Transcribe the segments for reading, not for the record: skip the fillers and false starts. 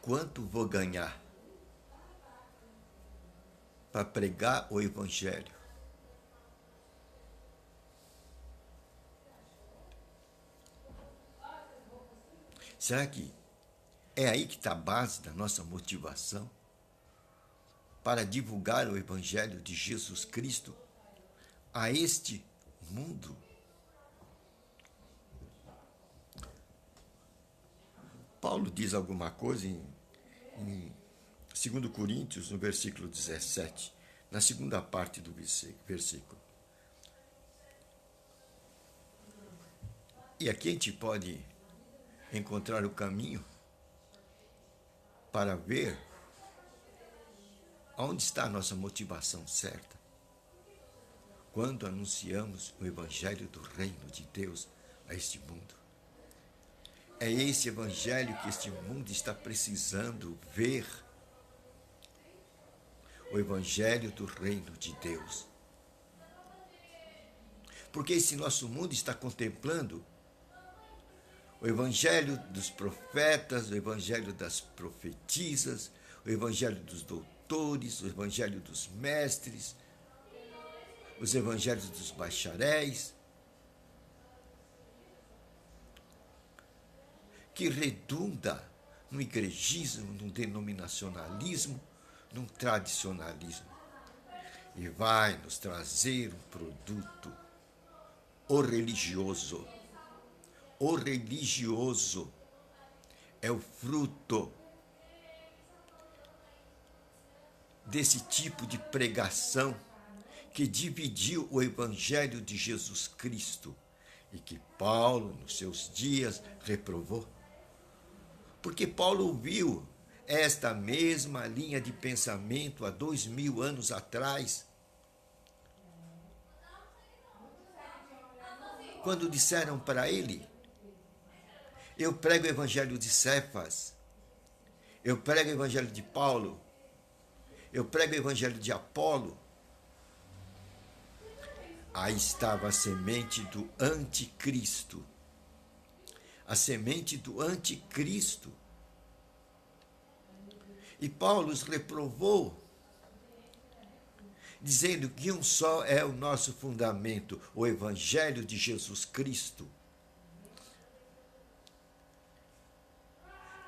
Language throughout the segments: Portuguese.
quanto vou ganhar para pregar o Evangelho? Será que é aí que está a base da nossa motivação para divulgar o Evangelho de Jesus Cristo a este mundo? Paulo diz alguma coisa em 2 Coríntios, no versículo 17, na segunda parte do versículo. E aqui a gente pode encontrar o caminho para ver onde está a nossa motivação certa quando anunciamos o Evangelho do Reino de Deus a este mundo. É esse Evangelho que este mundo está precisando ver. O Evangelho do Reino de Deus. Porque esse nosso mundo está contemplando o Evangelho dos profetas, o Evangelho das profetisas, o Evangelho dos doutores, o Evangelho dos mestres, os Evangelhos dos bacharéis, que redunda no igrejismo, no denominacionalismo, num tradicionalismo. E vai nos trazer um produto, o religioso. O religioso é o fruto desse tipo de pregação que dividiu o Evangelho de Jesus Cristo e que Paulo, nos seus dias, reprovou. Porque Paulo viu esta mesma linha de pensamento há 2000 anos atrás, quando disseram para ele: eu prego o Evangelho de Cefas, eu prego o Evangelho de Paulo, eu prego o Evangelho de Apolo. Aí estava a semente do anticristo. A semente do anticristo. E Paulo os reprovou, dizendo que um só é o nosso fundamento, o Evangelho de Jesus Cristo.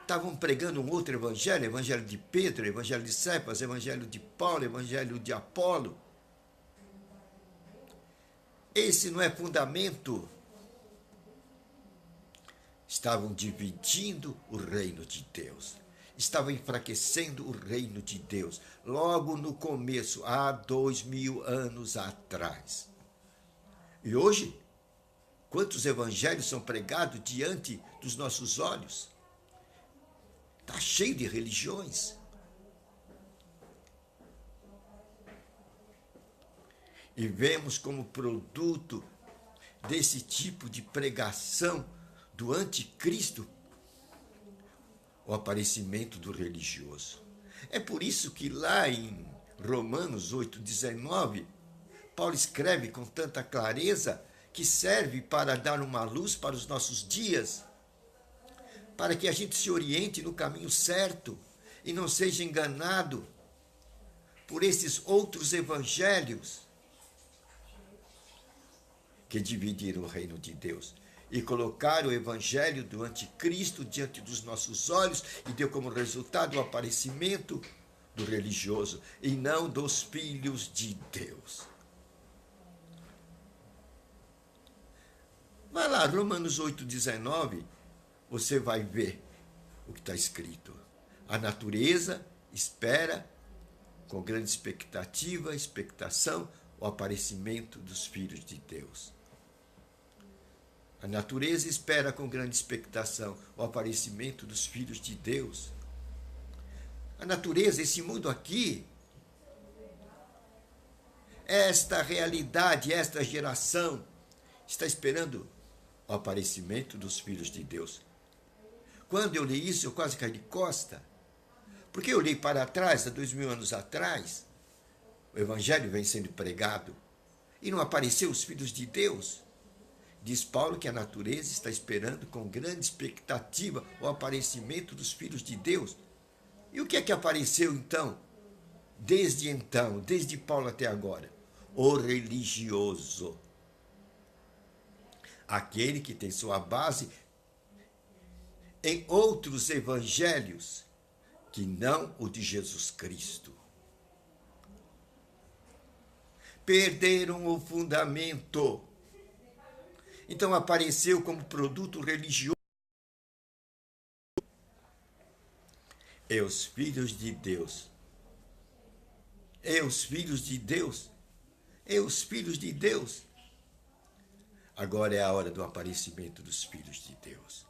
Estavam pregando um outro evangelho, Evangelho de Pedro, Evangelho de Cefas, Evangelho de Paulo, Evangelho de Apolo. Esse não é fundamento. Estavam dividindo o reino de Deus. Estavam enfraquecendo o reino de Deus. Logo no começo, há 2000 anos atrás. E hoje, quantos evangelhos são pregados diante dos nossos olhos? Está cheio de religiões. E vemos como produto desse tipo de pregação do anticristo o aparecimento do religioso. É por isso que lá em Romanos 8,19, Paulo escreve com tanta clareza que serve para dar uma luz para os nossos dias, para que a gente se oriente no caminho certo e não seja enganado por esses outros evangelhos que dividiram o reino de Deus e colocaram o evangelho do anticristo diante dos nossos olhos e deu como resultado o aparecimento do religioso e não dos filhos de Deus. Vai lá, Romanos 8,19, você vai ver o que está escrito. A natureza espera com grande expectação, o aparecimento dos filhos de Deus. A natureza espera com grande expectação o aparecimento dos filhos de Deus. A natureza, esse mundo aqui, esta realidade, esta geração, está esperando o aparecimento dos filhos de Deus. Quando eu li isso, eu quase caí de costa, porque eu li para trás, há 2000 anos atrás, o Evangelho vem sendo pregado, e não apareceu os filhos de Deus. Diz Paulo que a natureza está esperando com grande expectativa o aparecimento dos filhos de Deus. E o que é que apareceu então? Desde Paulo até agora? O religioso. Aquele que tem sua base em outros evangelhos que não o de Jesus Cristo. Perderam o fundamento. Então apareceu como produto religioso. E os filhos de Deus. E os filhos de Deus. E os filhos de Deus. Agora é a hora do aparecimento dos filhos de Deus.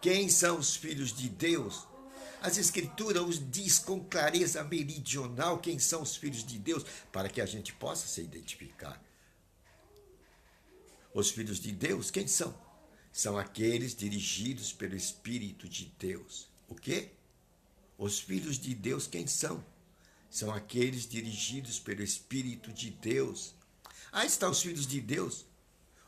Quem são os filhos de Deus? As Escrituras os diz com clareza meridional quem são os filhos de Deus, para que a gente possa se identificar. Os filhos de Deus, quem são? São aqueles dirigidos pelo Espírito de Deus. O quê? Os filhos de Deus, quem são? São aqueles dirigidos pelo Espírito de Deus. Aí estão os filhos de Deus,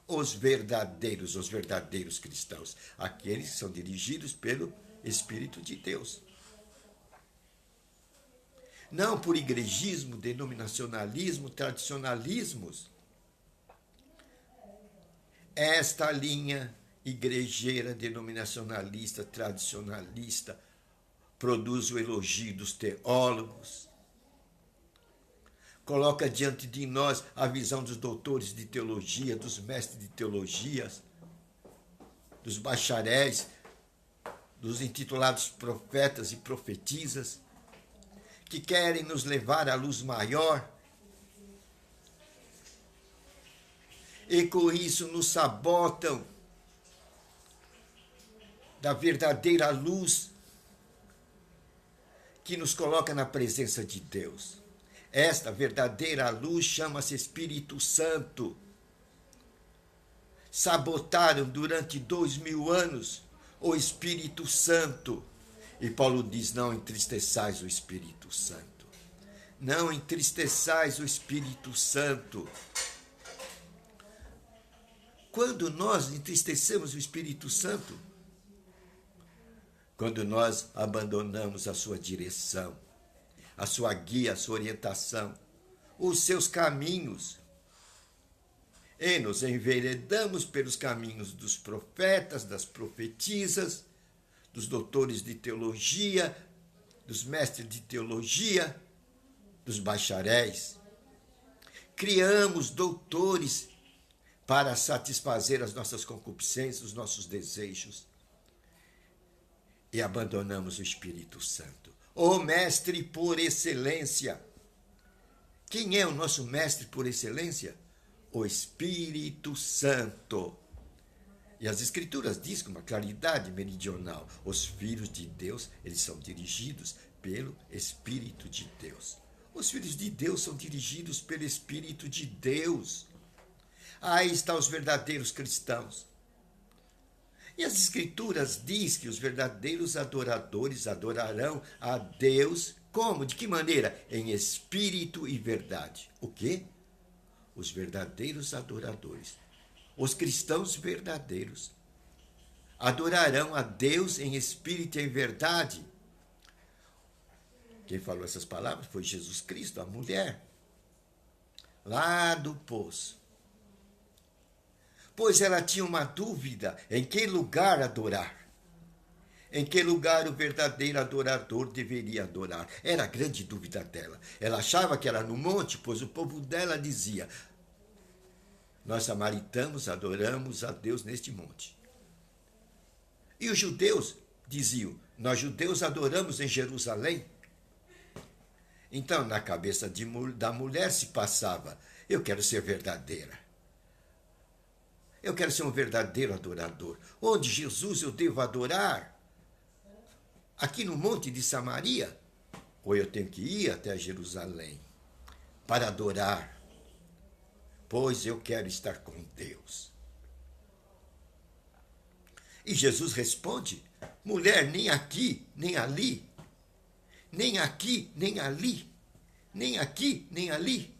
os verdadeiros cristãos, aqueles que são dirigidos pelo Espírito de Deus. Não por igrejismo, denominacionalismo, tradicionalismos. Esta linha igrejeira, denominacionalista, tradicionalista, produz o elogio dos teólogos, coloca diante de nós a visão dos doutores de teologia, dos mestres de teologias, dos bacharéis, dos intitulados profetas e profetisas, que querem nos levar à luz maior, e com isso nos sabotam da verdadeira luz que nos coloca na presença de Deus. Esta verdadeira luz chama-se Espírito Santo. Sabotaram durante 2000 anos o Espírito Santo. E Paulo diz, não entristeçais o Espírito Santo. Não entristeçais o Espírito Santo. Quando nós entristecemos o Espírito Santo? Quando nós abandonamos a sua direção, a sua guia, a sua orientação, os seus caminhos, e nos enveredamos pelos caminhos dos profetas, das profetisas, dos doutores de teologia, dos mestres de teologia, dos bacharéis. Criamos doutores para satisfazer as nossas concupiscências, os nossos desejos. E abandonamos o Espírito Santo, o mestre por excelência. Quem é o nosso mestre por excelência? O Espírito Santo. E as Escrituras dizem com uma claridade meridional, os filhos de Deus, eles são dirigidos pelo Espírito de Deus. Os filhos de Deus são dirigidos pelo Espírito de Deus. Aí estão os verdadeiros cristãos. E as Escrituras diz que os verdadeiros adoradores adorarão a Deus, como? De que maneira? Em espírito e verdade. O quê? Os verdadeiros adoradores, os cristãos verdadeiros, adorarão a Deus em espírito e em verdade. Quem falou essas palavras foi Jesus Cristo, a mulher, lá do poço. Pois ela tinha uma dúvida em que lugar adorar. Em que lugar o verdadeiro adorador deveria adorar. Era a grande dúvida dela. Ela achava que era no monte, pois o povo dela dizia, nós samaritanos adoramos a Deus neste monte. E os judeus diziam, nós judeus adoramos em Jerusalém. Então, na cabeça da mulher se passava, eu quero ser verdadeira. Eu quero ser um verdadeiro adorador. Onde Jesus eu devo adorar? Aqui no Monte de Samaria? Ou eu tenho que ir até Jerusalém para adorar? Pois eu quero estar com Deus. E Jesus responde, mulher, nem aqui, nem ali. Nem aqui, nem ali. Nem aqui, nem ali.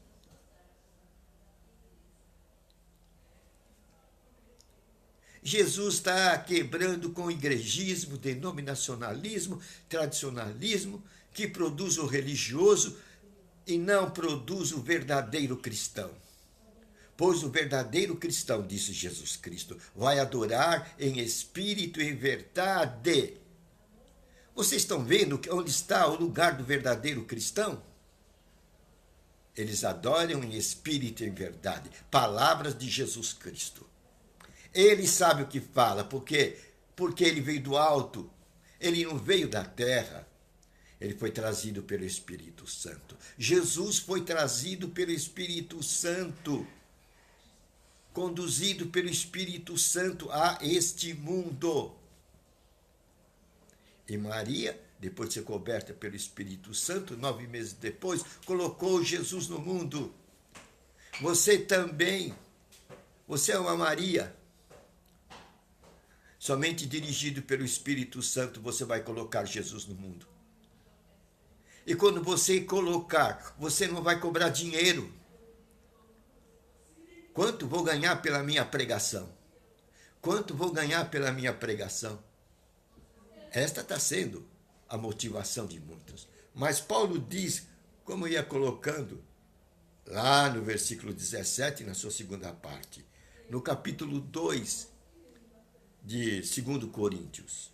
Jesus está quebrando com o igrejismo, denominacionalismo, tradicionalismo, que produz o religioso e não produz o verdadeiro cristão. Pois o verdadeiro cristão, disse Jesus Cristo, vai adorar em espírito e em verdade. Vocês estão vendo onde está o lugar do verdadeiro cristão? Eles adoram em espírito e em verdade. Palavras de Jesus Cristo. Ele sabe o que fala, porque ele veio do alto. Ele não veio da terra. Ele foi trazido pelo Espírito Santo. Jesus foi trazido pelo Espírito Santo, conduzido pelo Espírito Santo a este mundo. E Maria, depois de ser coberta pelo Espírito Santo, 9 meses depois, colocou Jesus no mundo. Você também, você é uma Maria. Somente dirigido pelo Espírito Santo você vai colocar Jesus no mundo. E quando você colocar, você não vai cobrar dinheiro. Quanto vou ganhar pela minha pregação? Quanto vou ganhar pela minha pregação? Esta está sendo a motivação de muitos. Mas Paulo diz, como ia colocando lá no versículo 17, na sua segunda parte, no capítulo 2 de 2 Coríntios.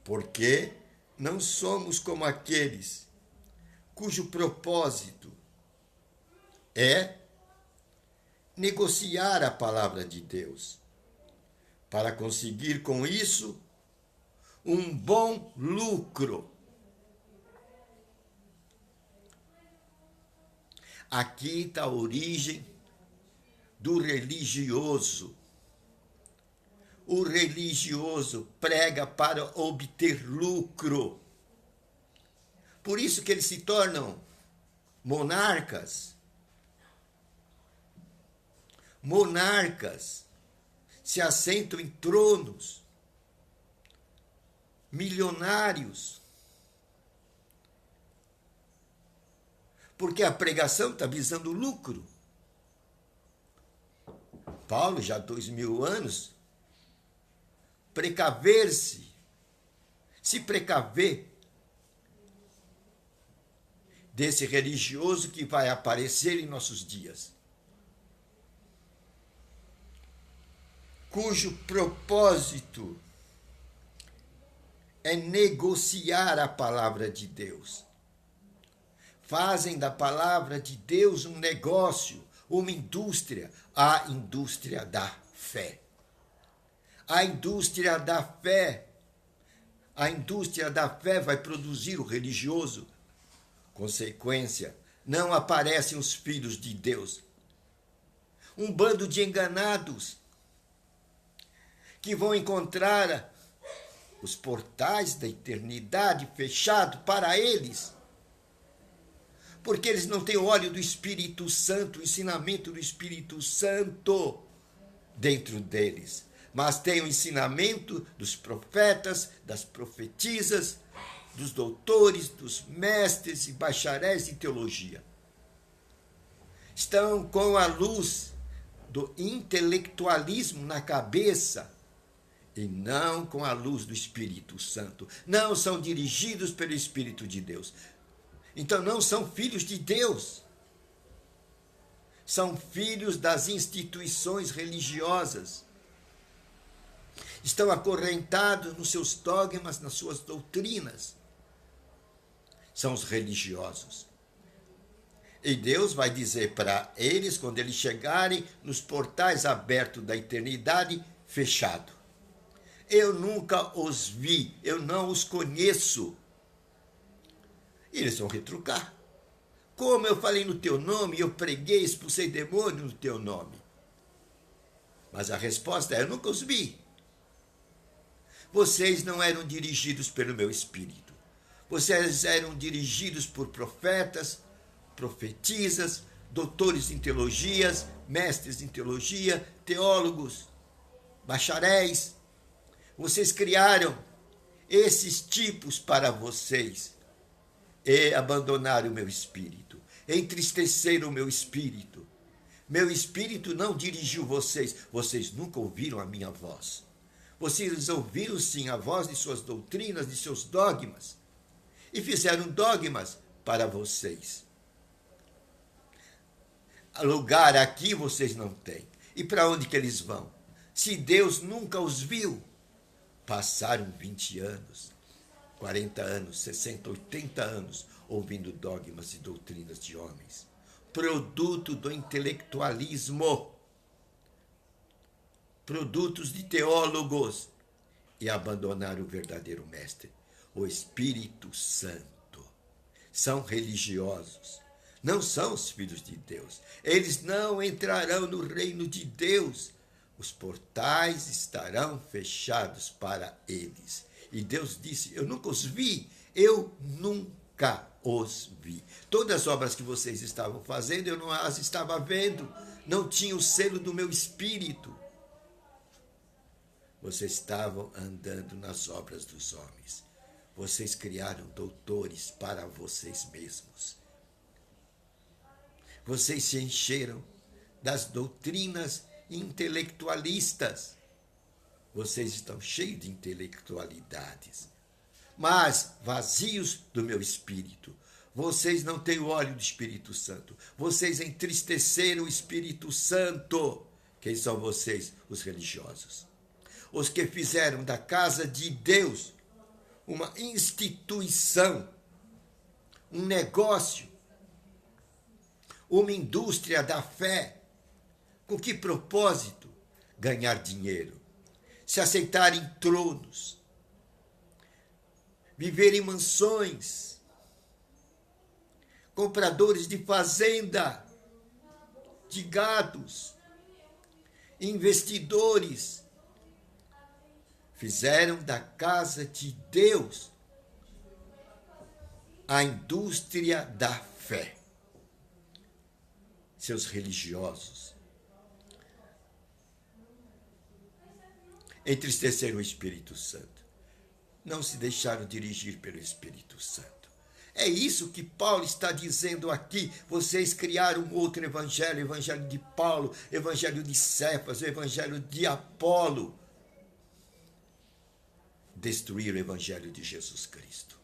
Porque não somos como aqueles cujo propósito é negociar a palavra de Deus, para conseguir com isso um bom lucro. Aqui está a origem do religioso. O religioso prega para obter lucro. Por isso que eles se tornam monarcas. Monarcas se assentam em tronos. Milionários. Porque a pregação está visando lucro. Paulo, já há 2000 anos, precaver-se, se precaver desse religioso que vai aparecer em nossos dias, cujo propósito é negociar a palavra de Deus. Fazem da palavra de Deus um negócio, uma indústria, a indústria da fé. A indústria da fé. A indústria da fé vai produzir o religioso. Consequência, não aparecem os filhos de Deus. Um bando de enganados que vão encontrar os portais da eternidade fechados para eles, porque eles não têm o óleo do Espírito Santo, o ensinamento do Espírito Santo dentro deles, mas tem o ensinamento dos profetas, das profetisas, dos doutores, dos mestres e bacharéis em teologia. Estão com a luz do intelectualismo na cabeça e não com a luz do Espírito Santo. Não são dirigidos pelo Espírito de Deus. Então não são filhos de Deus. São filhos das instituições religiosas. Estão acorrentados nos seus dogmas, nas suas doutrinas. São os religiosos. E Deus vai dizer para eles, quando eles chegarem nos portais abertos da eternidade, fechado: eu nunca os vi, eu não os conheço. E eles vão retrucar. Como eu falei no teu nome, eu preguei, expulsei demônio no teu nome. Mas a resposta é: eu nunca os vi. Vocês não eram dirigidos pelo meu Espírito. Vocês eram dirigidos por profetas, profetisas, doutores em teologias, mestres em teologia, teólogos, bacharéis. Vocês criaram esses tipos para vocês e abandonaram o meu espírito, entristeceram o meu espírito. Meu espírito não dirigiu vocês, vocês nunca ouviram a minha voz. Vocês ouviram sim a voz de suas doutrinas, de seus dogmas, e fizeram dogmas para vocês. Lugar aqui vocês não têm. E para onde que eles vão? Se Deus nunca os viu, passaram 20 anos, 40 anos, 60, 80 anos ouvindo dogmas e doutrinas de homens, produto do intelectualismo, produtos de teólogos, e abandonaram o verdadeiro mestre, o Espírito Santo. São religiosos, não são os filhos de Deus. Eles não entrarão no reino de Deus. Os portais estarão fechados para eles. E Deus disse: eu nunca os vi, eu nunca os vi. Todas as obras que vocês estavam fazendo, eu não as estava vendo. Não tinha o selo do meu Espírito. Vocês estavam andando nas obras dos homens. Vocês criaram doutores para vocês mesmos. Vocês se encheram das doutrinas intelectualistas. Vocês estão cheios de intelectualidades, mas vazios do meu Espírito. Vocês não têm o óleo do Espírito Santo. Vocês entristeceram o Espírito Santo. Quem são vocês? Os religiosos. Os que fizeram da casa de Deus uma instituição, um negócio, uma indústria da fé. Com que propósito? Ganhar dinheiro, se aceitarem tronos, viver em mansões, compradores de fazenda, de gados, investidores. Fizeram da casa de Deus a indústria da fé. Seus religiosos entristeceram o Espírito Santo. Não se deixaram dirigir pelo Espírito Santo. É isso que Paulo está dizendo aqui. Vocês criaram outro evangelho, o evangelho de Paulo, o evangelho de Cefas, o evangelho de Apolo. Destruir o evangelho de Jesus Cristo.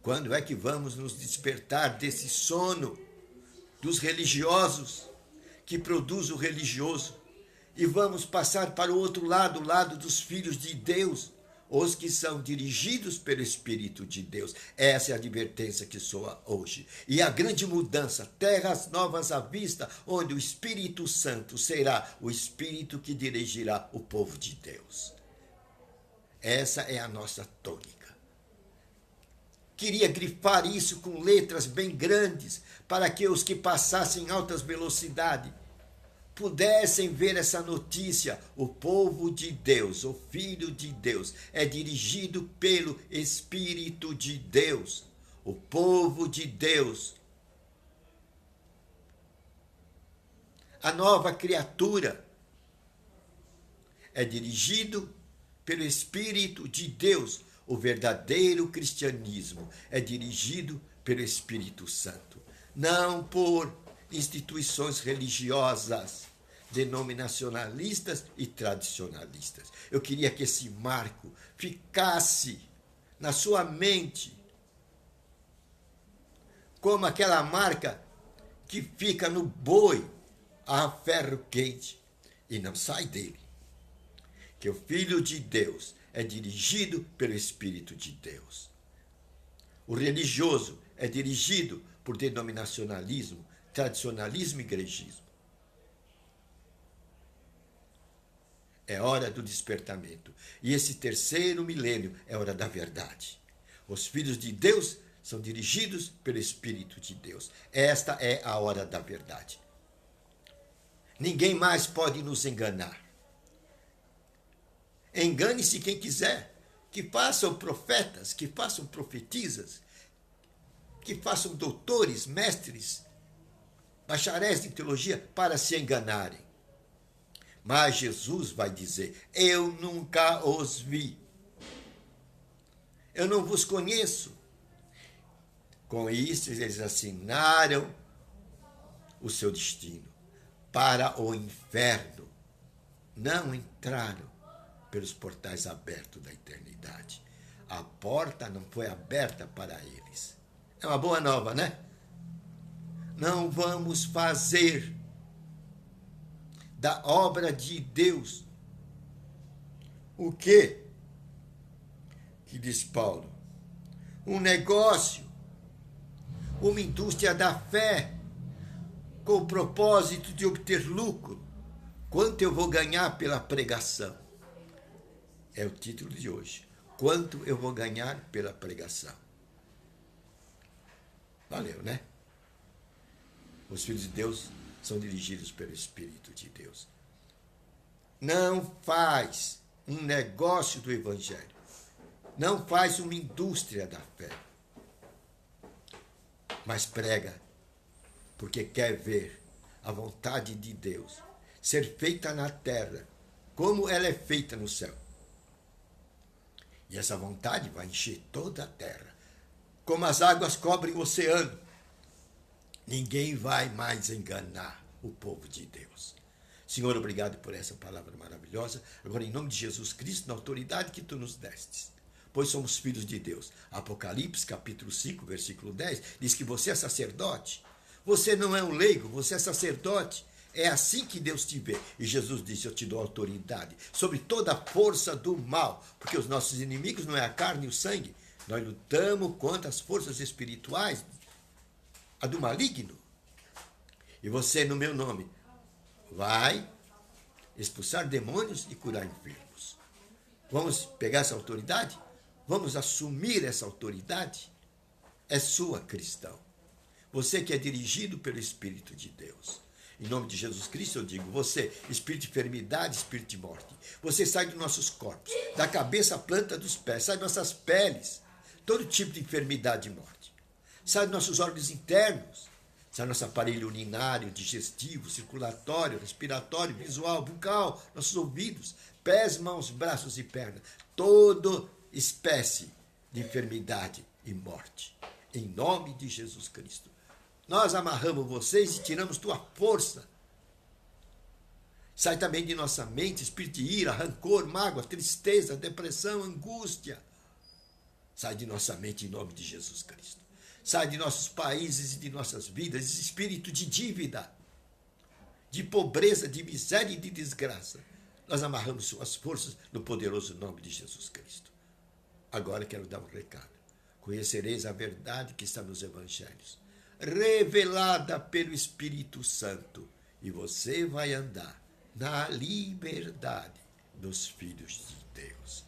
Quando é que vamos nos despertar desse sono dos religiosos que produz o religioso e vamos passar para o outro lado, o lado dos filhos de Deus, os que são dirigidos pelo Espírito de Deus? Essa é a advertência que soa hoje. E a grande mudança, terras novas à vista, onde o Espírito Santo será o Espírito que dirigirá o povo de Deus. Essa é a nossa tônica. Queria grifar isso com letras bem grandes, para que os que passassem em altas velocidades pudessem ver essa notícia. O povo de Deus, o Filho de Deus, é dirigido pelo Espírito de Deus. O povo de Deus, a nova criatura, é dirigido pelo Espírito de Deus. O verdadeiro cristianismo é dirigido pelo Espírito Santo, não por instituições religiosas, denominacionalistas e tradicionalistas. Eu queria que esse marco ficasse na sua mente como aquela marca que fica no boi a ferro quente e não sai dele. Que o Filho de Deus é dirigido pelo Espírito de Deus. O religioso é dirigido por denominacionalismo, tradicionalismo e igrejismo. É hora do despertamento. E esse terceiro milênio é hora da verdade. Os filhos de Deus são dirigidos pelo Espírito de Deus. Esta é a hora da verdade. Ninguém mais pode nos enganar. Engane-se quem quiser. Que façam profetas, que façam profetisas, que façam doutores, mestres, bacharéis de teologia para se enganarem. Mas Jesus vai dizer: eu nunca os vi. Eu não vos conheço. Com isso, eles assinaram o seu destino. para o inferno. Não entraram pelos portais abertos da eternidade. A porta não foi aberta para eles. É uma boa nova, né? Não vamos fazer da obra de Deus o quê? Que diz Paulo? Um negócio, uma indústria da fé, com o propósito de obter lucro. Quanto eu vou ganhar pela pregação? É o título de hoje. Quanto eu vou ganhar pela pregação? Valeu, né? Os filhos de Deus são dirigidos pelo Espírito de Deus. Não faz um negócio do Evangelho. Não faz uma indústria da fé. Mas prega, porque quer ver a vontade de Deus ser feita na terra, como ela é feita no céu. E essa vontade vai encher toda a terra. Como as águas cobrem o oceano, ninguém vai mais enganar o povo de Deus. Senhor, obrigado por essa palavra maravilhosa. Agora, em nome de Jesus Cristo, na autoridade que tu nos destes, pois somos filhos de Deus. Apocalipse, capítulo 5, versículo 10, diz que você é sacerdote. Você não é um leigo, você é sacerdote. É assim que Deus te vê. E Jesus disse, eu te dou autoridade sobre toda a força do mal, porque os nossos inimigos não é a carne e o sangue. Nós lutamos contra as forças espirituais, a do maligno. E você, no meu nome, vai expulsar demônios e curar enfermos. Vamos pegar essa autoridade? Vamos assumir essa autoridade? É sua, cristão. Você que é dirigido pelo Espírito de Deus. Em nome de Jesus Cristo eu digo, você, espírito de enfermidade, espírito de morte, você sai dos nossos corpos, da cabeça à planta dos pés, sai das nossas peles, todo tipo de enfermidade e morte. Sai dos nossos órgãos internos, sai do nosso aparelho urinário, digestivo, circulatório, respiratório, visual, bucal, nossos ouvidos, pés, mãos, braços e pernas, toda espécie de enfermidade e morte. Em nome de Jesus Cristo. Nós amarramos vocês e tiramos tua força. Sai também de nossa mente espírito de ira, rancor, mágoa, tristeza, depressão, angústia. Sai de nossa mente em nome de Jesus Cristo. Sai de nossos países e de nossas vidas esse espírito de dívida, de pobreza, de miséria e de desgraça. Nós amarramos suas forças no poderoso nome de Jesus Cristo. Agora quero dar um recado. Conhecereis a verdade que está nos evangelhos, revelada pelo Espírito Santo, e você vai andar na liberdade dos filhos de Deus.